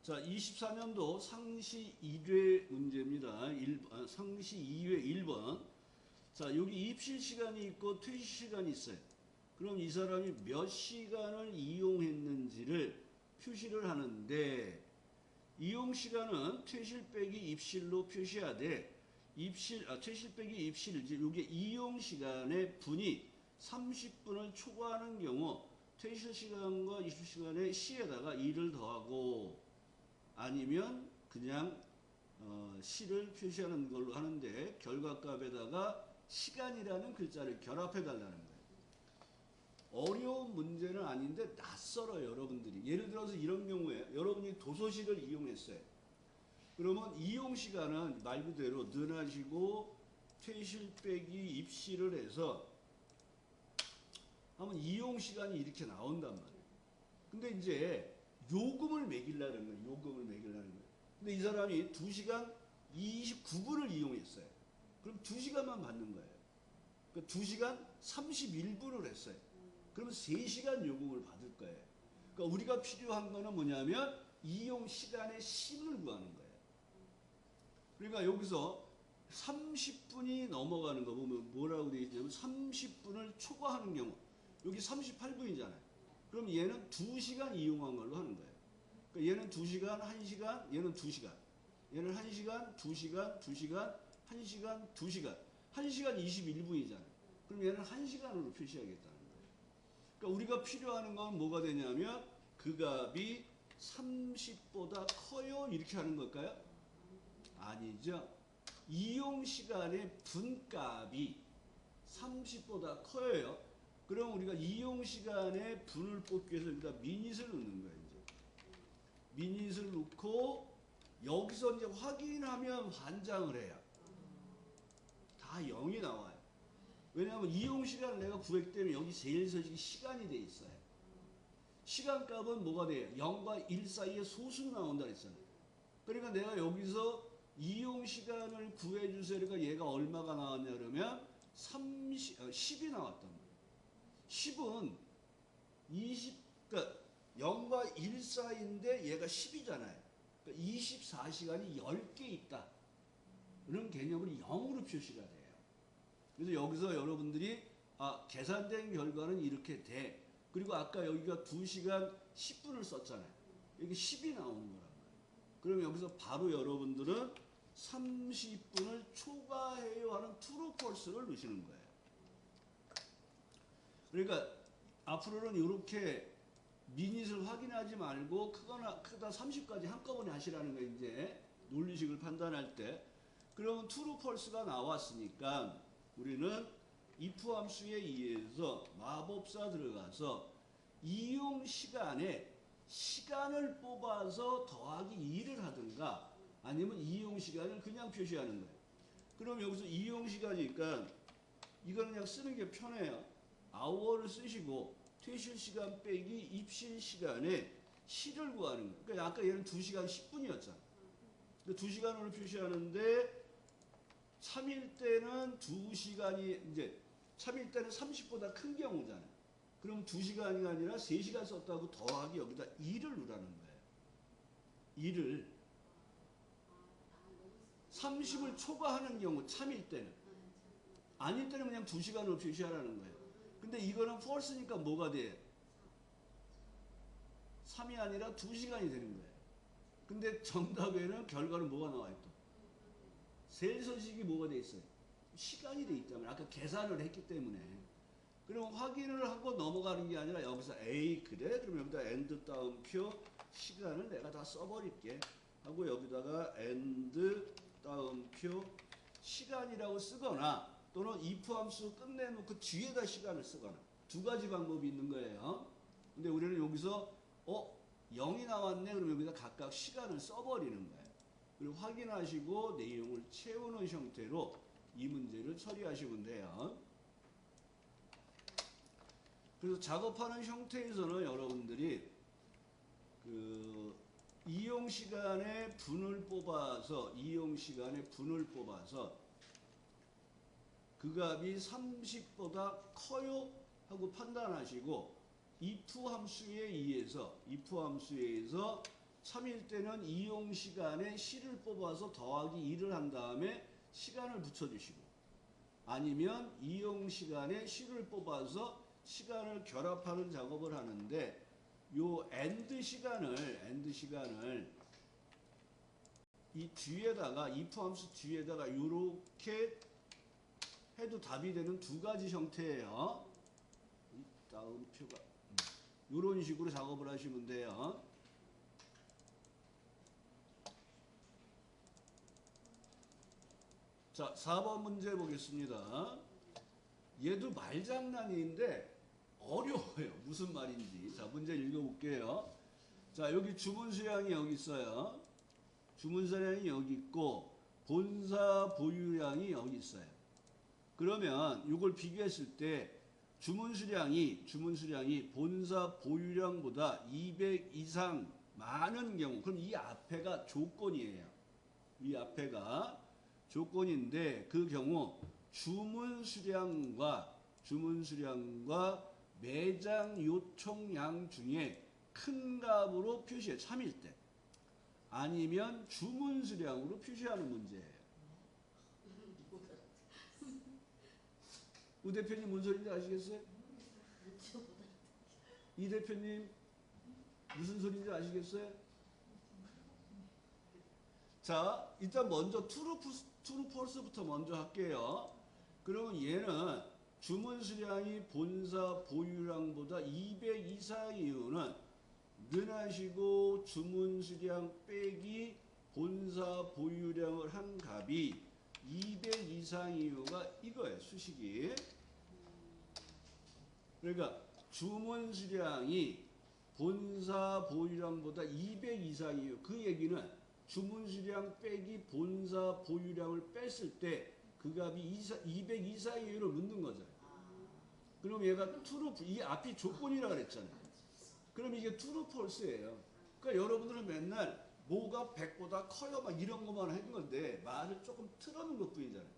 자, 24년도 상시 1회 문제입니다. 상시 2회 1번. 자, 여기 입실 시간이 있고 퇴실 시간이 있어요. 그럼 이 사람이 몇 시간을 이용했는지를 표시를 하는데, 이용 시간은 퇴실 빼기 입실로 표시하되, 퇴실 빼기 입실, 이게 이용 시간의 분이 30분을 초과하는 경우 퇴실 시간과 입실 시간의 시에다가 2를 더하고, 아니면 그냥 시를 표시하는 걸로 하는데, 결과값에다가 시간이라는 글자를 결합해 달라는 거예요. 어려운 문제는 아닌데 낯설어요, 여러분들이. 예를 들어서 이런 경우에 여러분이 도서실을 이용했어요. 그러면 이용 시간은 말 그대로 능하시고 퇴실 빼기 입실을 해서 하면 이용 시간이 이렇게 나온단 말이에요. 근데 이제 요금을 매기려는 거예요. 요금을 매기려는 거예요. 근데 이 사람이 2시간 29분을 이용했어요. 그럼 2시간만 받는 거예요. 그러니까 2시간 31분을 했어요. 그러면 3시간 요금을 받을 거예요. 그러니까 우리가 필요한 거는 뭐냐면 이용 시간의 심을 구하는 거예요. 그러니까 여기서 30분이 넘어가는 거 보면 뭐라고 되어 있냐면 30분을 초과하는 경우, 여기 38분이잖아요. 그럼 얘는 2시간 이용한 걸로 하는 거예요. 그러니까 얘는 2시간, 1시간, 얘는 2시간. 얘는 1시간, 2시간, 2시간, 1시간, 2시간. 1시간 21분이잖아요. 그럼 얘는 1시간으로 표시하겠다는 거예요. 그러니까 우리가 필요한 건 뭐가 되냐면 그 값이 30보다 커요? 이렇게 하는 걸까요? 아니죠. 이용 시간의 분값이 30보다 커요. 그럼 우리가 이용 시간의 분을 뽑기 위해서 여기다 미닛을 넣는 거예요. 이제 미닛을 넣고 여기서 이제 확인하면 환장을 해요. 다 0이 나와요. 왜냐하면 이용 시간을 내가 구했기 때문에 여기 제일 서식이 시간이 돼 있어요. 시간값은 뭐가 돼요? 0과 1 사이에 소수로 나온다 그랬잖아요. 그러니까 내가 여기서 이용 시간을 구해주세요. 그러니까 얘가 얼마가 나왔냐 그러면 10이 나왔단 말이에요. 10은 그러니까 0과 1 사이인데 얘가 10이잖아요. 그러니까 24시간이 10개 있다. 이런 개념을 0으로 표시가 돼요. 그래서 여기서 여러분들이 계산된 결과는 이렇게 돼. 그리고 아까 여기가 2시간 10분을 썼잖아요. 여기 10이 나오는 거란 말이에요. 그럼 여기서 바로 여러분들은 30분을 초과해요 하는 true false를 넣으시는 거예요. 그러니까 앞으로는 이렇게 미닛을 확인하지 말고 크다 30까지 한꺼번에 하시라는 거예요. 이제 논리식을 판단할 때. 그러면 true false가 나왔으니까 우리는 if 함수에 의해서 마법사 들어가서 이용 시간에 시간을 뽑아서 더하기 2를 하든가 아니면 이용 시간을 그냥 표시하는 거예요. 그럼 여기서 이용 시간이니까 이거는 그냥 쓰는 게 편해요. hour를 쓰시고 퇴실 시간 빼기 입실 시간에 시를 구하는 거예요. 그러니까 아까 얘는 2시간 10분이었잖아. 2시간으로 표시하는데 참일 때는 2시간이 이제 참일 때는 30보다 큰 경우잖아요. 그럼 2시간이 아니라 3시간 썼다고 더하기 여기다 2를 넣으라는 거예요. 2를 30을 초과하는 경우 참일 때는, 아닐 때는 그냥 2시간으로 표시하라는 거예요. 근데 이거는 false니까 뭐가 돼? 3이 아니라 2시간이 되는 거예요. 근데 정답에는 결과는 뭐가 나와요 또? 셀서식이 뭐가 돼 있어요? 시간이 돼 있다면 아까 계산을 했기 때문에. 그럼 확인을 하고 넘어가는 게 아니라 여기서 A 그래? 그럼 여기다 end 따옴표 시간을 내가 다 써버릴게 하고 여기다가 end 따옴표 시간이라고 쓰거나 또는 if 함수 끝내놓고 뒤에다 시간을 쓰거나 두 가지 방법이 있는 거예요. 근데 우리는 여기서 0이 나왔네. 그럼 여기다 각각 시간을 써버리는 거예요. 그리고 확인하시고 내용을 채우는 형태로 이 문제를 처리하시면 돼요. 그래서 작업하는 형태에서는 여러분들이 이용 시간의 분을 뽑아서 그 값이 30보다 커요 하고 판단하시고 if 함수에 의해서 참일 때는 이용 시간에 시를 뽑아서 더하기 2를 한 다음에 시간을 붙여주시고, 아니면 이용 시간에 시를 뽑아서 시간을 결합하는 작업을 하는데, 요 end 시간을 이 뒤에다가 if 함수 뒤에다가 요렇게 해도 답이 되는 두 가지 형태예요. 이 다음 표가 요런 식으로 작업을 하시면 돼요. 자, 4번 문제 보겠습니다. 얘도 말장난인데 어려워요. 무슨 말인지. 자, 문제 읽어볼게요. 자, 여기 주문 수량이 여기 있어요. 주문 수량이 여기 있고 본사 보유량이 여기 있어요. 그러면 이걸 비교했을 때 주문 수량이 본사 보유량보다 200 이상 많은 경우, 그럼 이 앞에가 조건이에요. 이 앞에가 조건인데, 그 경우 주문 수량과 매장 요청량 중에 큰 값으로 표시해, 참일 때. 아니면 주문 수량으로 표시하는 문제예요. 우 대표님 무슨 소리인지 아시겠어요? 이 대표님 무슨 소리인지 아시겠어요? 자, 일단 먼저 트루 폴스부터 먼저 할게요. 그러면 얘는 주문 수량이 본사 보유량보다 200 이상의 이유는 는하시고 주문 수량 빼기 본사 보유량을 한 값이 200 이상의 이유가 이거예요. 수식이. 그러니까 주문 수량이 본사 보유량보다 200 이상의 이유. 그 얘기는 주문 수량 빼기 본사 보유량을 뺐을 때 그 값이 200 이상의 이유를 묻는 거죠. 그럼 얘가 true, 이 앞이 조건이라고 그랬잖아요. 그럼 이게 true, false예요. 그러니까 여러분들은 맨날 뭐가 100보다 커요 막 이런 것만 한 건데 말을 조금 틀어놓은 것 뿐이잖아요.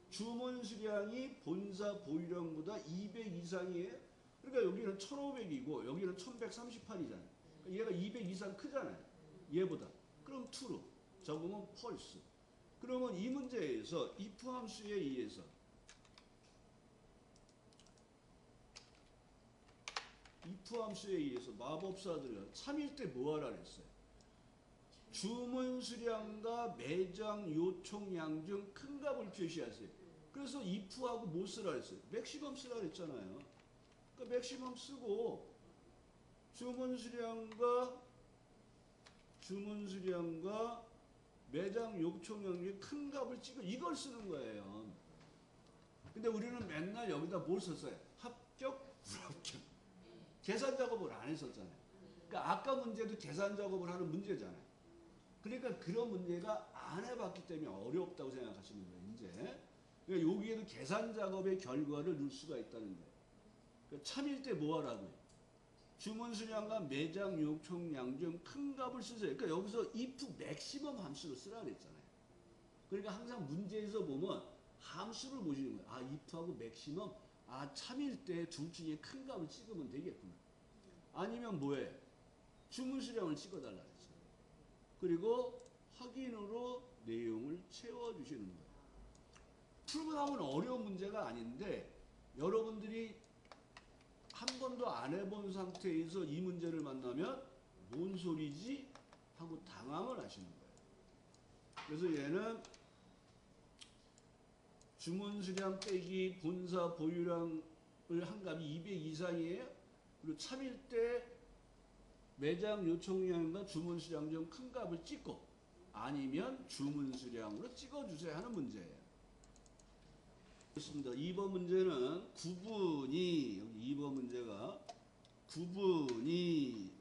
주문 수량이 본사 보유량보다 200 이상이에요. 그러니까 여기는 1500이고 여기는 1138이잖아요. 그러니까 얘가 200 이상 크잖아요. 얘보다. 그럼 true, 적으면 false. 그러면 이 문제에서 if 함수에 의해서 마법사들은 참일 때 뭐 하라 그랬어요? 주문 수량과 매장 요청량 중 큰 값을 표시하세요. 그래서 if하고 뭐 쓰라 그랬어요? 맥시멈 쓰라 그랬잖아요. 그러니까 맥시멈 쓰고 주문 수량과 매장 요청량 중 큰 값을 찍어 이걸 쓰는 거예요. 근데 우리는 맨날 여기다 뭘 썼어요? 합격, 불합격. 계산 작업을 안 했었잖아요. 그러니까 아까 문제도 계산 작업을 하는 문제잖아요. 그러니까 그런 문제가 안 해봤기 때문에 어렵다고 생각하시는 거예요. 이제 그러니까 여기에도 계산 작업의 결과를 넣을 수가 있다는 거예요. 그러니까 참일 때 뭐 하라고요? 주문 수량과 매장 요청량 중 큰 값을 쓰세요. 그러니까 여기서 if maximum 함수를 쓰라 그랬잖아요. 그러니까 항상 문제에서 보면 함수를 보시는 거예요. 아, if하고 maximum, 아, 참일 때 둘 중에 큰 값을 찍으면 되겠구나. 아니면 뭐예요? 주문 수량을 찍어달라 그랬어요. 그리고 확인으로 내용을 채워주시는 거예요. 풀고 나면 어려운 문제가 아닌데 여러분들이 한 번도 안 해본 상태에서 이 문제를 만나면 뭔 소리지? 하고 당황을 하시는 거예요. 그래서 얘는 주문 수량 빼기 본사 보유량을 한 값이 200 이상이에요. 그리고 참일 때 매장 요청량과 주문 수량 중 큰 값을 찍고 아니면 주문 수량으로 찍어주세요 하는 문제예요. 그렇습니다. 2번 문제는 구분이, 여기 2번 문제가 구분이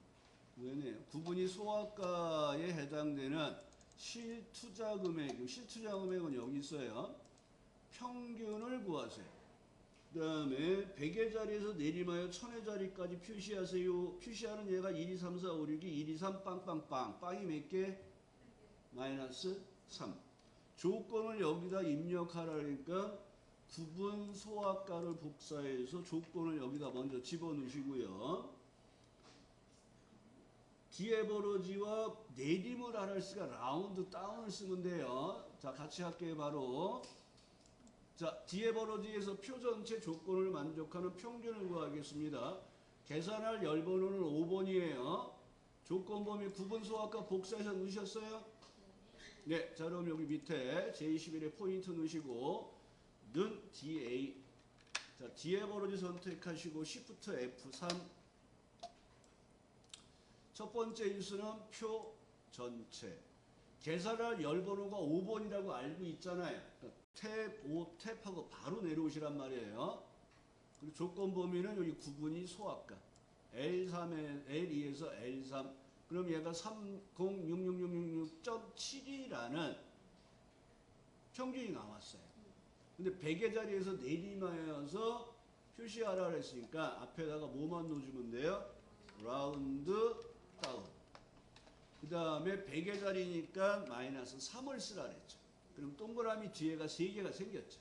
왜네요? 구분이 소화가에 해당되는 실투자 금액, 실투자 금액은 여기 있어요. 평균을 구하세요. 그 다음에 100의 자리에서 내림하여 1000의 자리까지 표시하세요. 표시하는 얘가 1, 2, 3, 4, 5, 6이 1, 2, 3, 빵빵빵. 빵이 몇 개? 마이너스 3. 조건을 여기다 입력하라 그러니까 구분 소화가를 복사해서 조건을 여기다 먼저 집어넣으시고요. 디에버러지와 내림을 안 했으니까 라운드 다운을 쓰면 돼요. 자, 같이 할게요, 바로. 자, 뒤에 번호지에서 표 전체 조건을 만족하는 평균을 구하겠습니다. 계산할 열 번호는 5번이에요. 조건 범위 구분 소합과 복사해서 넣으셨어요? 네. 자, 그럼 여기 밑에 J11에 포인트 넣으시고, 는 DA. 자, 뒤에 번호지 선택하시고, Shift F3. 첫 번째 인수는 표 전체. 계산할 열 번호가 5번이라고 알고 있잖아요. 그러니까 탭 5 탭하고 바로 내려오시란 말이에요. 그리고 조건 범위는 여기 구분이 소합과 L3에 L2에서 L3. 그럼 얘가 306666.7이라는 평균이 나왔어요. 근데 100의 자리에서 내림하여서 표시하라 그랬으니까 앞에다가 뭐만 넣어주면 돼요? 라운드 다운. 그 다음에 100의 자리니까 마이너스 3을 쓰라 그랬죠. 그럼 동그라미 뒤에가 3개가 생겼죠.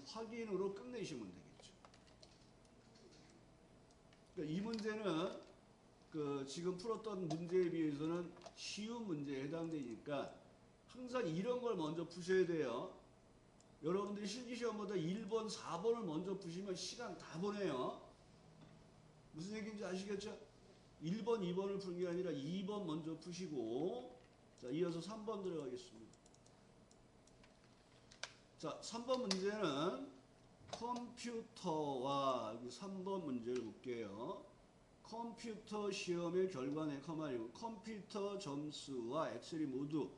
확인으로 끝내시면 되겠죠. 그러니까 이 문제는 지금 풀었던 문제에 비해서는 쉬운 문제에 해당되니까 항상 이런 걸 먼저 푸셔야 돼요. 여러분들이 실기시험보다 1번, 4번을 먼저 푸시면 시간 다 보내요. 무슨 얘기인지 아시겠죠? 1번, 2번을 푸는 게 아니라 2번 먼저 푸시고, 자, 이어서 3번 들어가겠습니다. 자, 3번 문제는 컴퓨터와, 여기 3번 문제를 볼게요. 컴퓨터 시험의 결과네, 아니고 컴퓨터 점수와 엑셀이 모두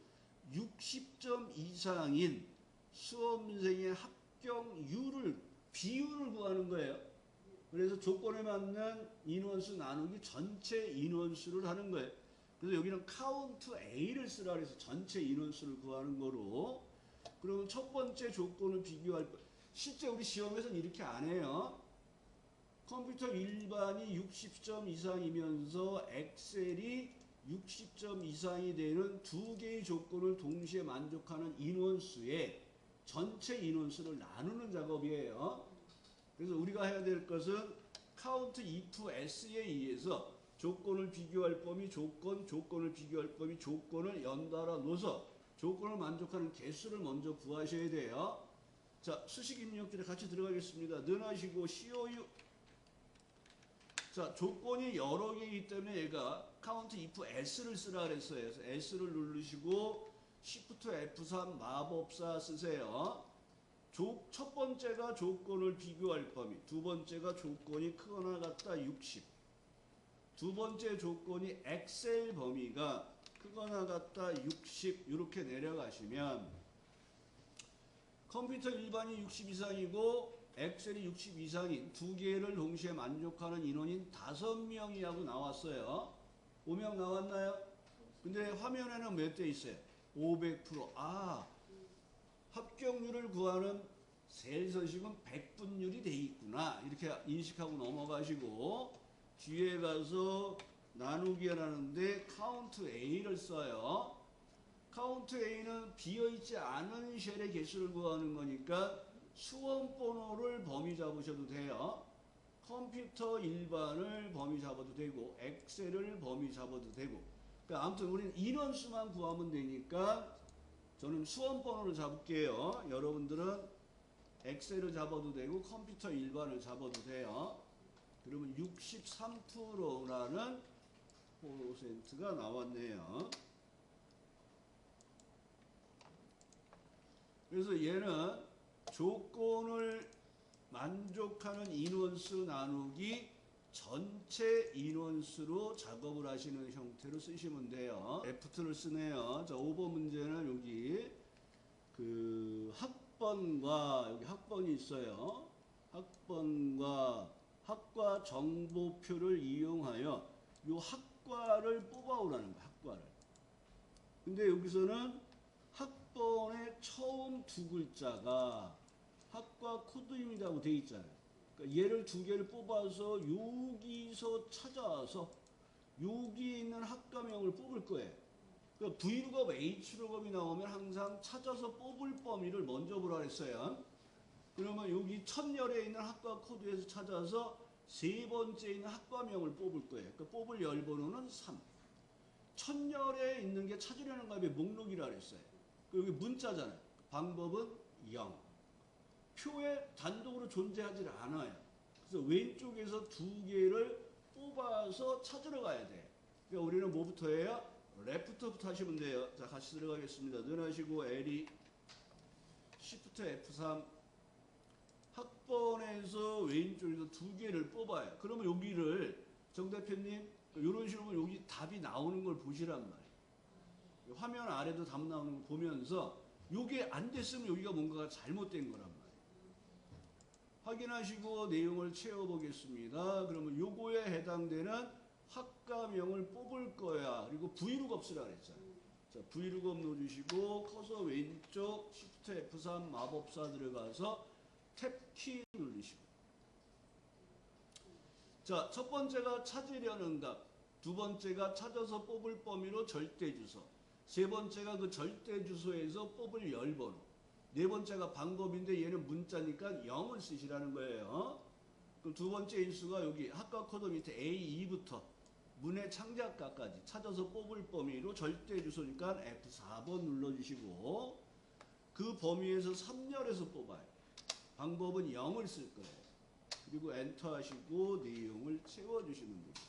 60점 이상인 수험생의 합격률을, 비율을 구하는 거예요. 그래서 조건에 맞는 인원수 나누기 전체 인원수를 하는 거예요. 그래서 여기는 카운트 A를 쓰라 그래서 전체 인원수를 구하는 거로. 그러면 첫 번째 조건을 비교할 거. 실제 우리 시험에서는 이렇게 안 해요. 컴퓨터 일반이 60점 이상이면서 엑셀이 60점 이상이 되는 두 개의 조건을 동시에 만족하는 인원수의 전체 인원수를 나누는 작업이에요. 그래서 우리가 해야 될 것은 count if s에 의해서 조건을 비교할 범위, 조건을 비교할 범위, 조건을 연달아 놓아서 조건을 만족하는 개수를 먼저 구하셔야 돼요. 자, 수식 입력들에 같이 들어가겠습니다. 는 하시고 COU. 자, 조건이 여러 개이기 때문에 얘가 count if s를 쓰라 그랬어요. 그래서 s를 누르시고 Shift F3 마법사 쓰세요. 첫 번째가 조건을 비교할 범위, 두 번째가 조건이 크거나 같다 60. 두 번째 조건이 엑셀 범위가 크거나 같다 60 이렇게 내려가시면 컴퓨터 일반이 60 이상이고 엑셀이 60 이상인 두 개를 동시에 만족하는 인원인 5명이 하고 나왔어요. 5명 나왔나요? 근데 화면에는 몇 대 있어요? 500%. 아, 합격률을 구하는 셀 서식은 100분율이 돼 있구나. 이렇게 인식하고 넘어가시고 뒤에 가서 나누기 하는데 카운트 A를 써요. 카운트 A는 비어있지 않은 셀의 개수를 구하는 거니까 수험 번호를 범위 잡으셔도 돼요. 컴퓨터 일반을 범위 잡아도 되고 엑셀을 범위 잡아도 되고. 그러니까 아무튼 우리는 인원수만 구하면 되니까 저는 수험 번호를 잡을게요. 여러분들은 엑셀을 잡아도 되고 컴퓨터 일반을 잡아도 돼요. 그러면 63%라는 %가 나왔네요. 그래서 얘는 조건을 만족하는 인원수 나누기 전체 인원수로 작업을 하시는 형태로 쓰시면 돼요. F2를 쓰네요. 자, 5번 문제는 여기 학번과 여기 학번이 있어요. 학번과 학과 정보표를 이용하여 이 학과를 뽑아오라는 거야. 학과를. 근데 여기서는 학번의 처음 두 글자가 학과 코드입니다고 돼 있잖아요. 그러니까 얘를 두 개를 뽑아서 여기서 찾아서 여기 있는 학과명을 뽑을 거예요. 그러니까 V룩업, H룩업이 나오면 항상 찾아서 뽑을 범위를 먼저 보라 그랬어요. 그러면 여기 첫 열에 있는 학과 코드에서 찾아서 세 번째 있는 학과명을 뽑을 거예요. 그러니까 뽑을 열 번호는 3. 첫열에 있는 게 찾으려는 값의 목록이라 그랬어요. 여기 문자잖아요. 방법은 0. 표에 단독으로 존재하지 않아요. 그래서 왼쪽에서 두 개를 뽑아서 찾으러 가야 돼. 그러니까 우리는 뭐부터 해요? 레프트부터 하시면 돼요. 자, 같이 들어가겠습니다. 눈하시고 L이 Shift F3 학번에서 왼쪽에서 두 개를 뽑아요. 그러면 여기를 정 대표님 이런 식으로 여기 답이 나오는 걸 보시란 말이에요. 화면 아래도 답 나오는 걸 보면서 이게 안 됐으면 여기가 뭔가가 잘못된 거란 말이에요. 확인하시고 내용을 채워보겠습니다. 그러면 요거에 해당되는 학과명을 뽑을 거야. 그리고 Vlookup 쓰라 그랬잖아요. 자, Vlookup 넣어주시고 커서 왼쪽 Shift F3 마법사 들어가서 탭키 누르시고. 자, 첫 번째가 찾으려는 값, 두 번째가 찾아서 뽑을 범위로 절대 주소, 세 번째가 그 절대 주소에서 뽑을 열번호, 네 번째가 방법인데 얘는 문자니까 0을 쓰시라는 거예요. 그럼 두 번째 인수가 여기 학과 코드 밑에 A2부터 문의 창작가까지 찾아서 뽑을 범위로 절대 주소니까 F4번 눌러주시고 그 범위에서 3열에서 뽑아요. 방법은 0을 쓸 거예요. 그리고 엔터 하시고 내용을 채워주시면 됩니다.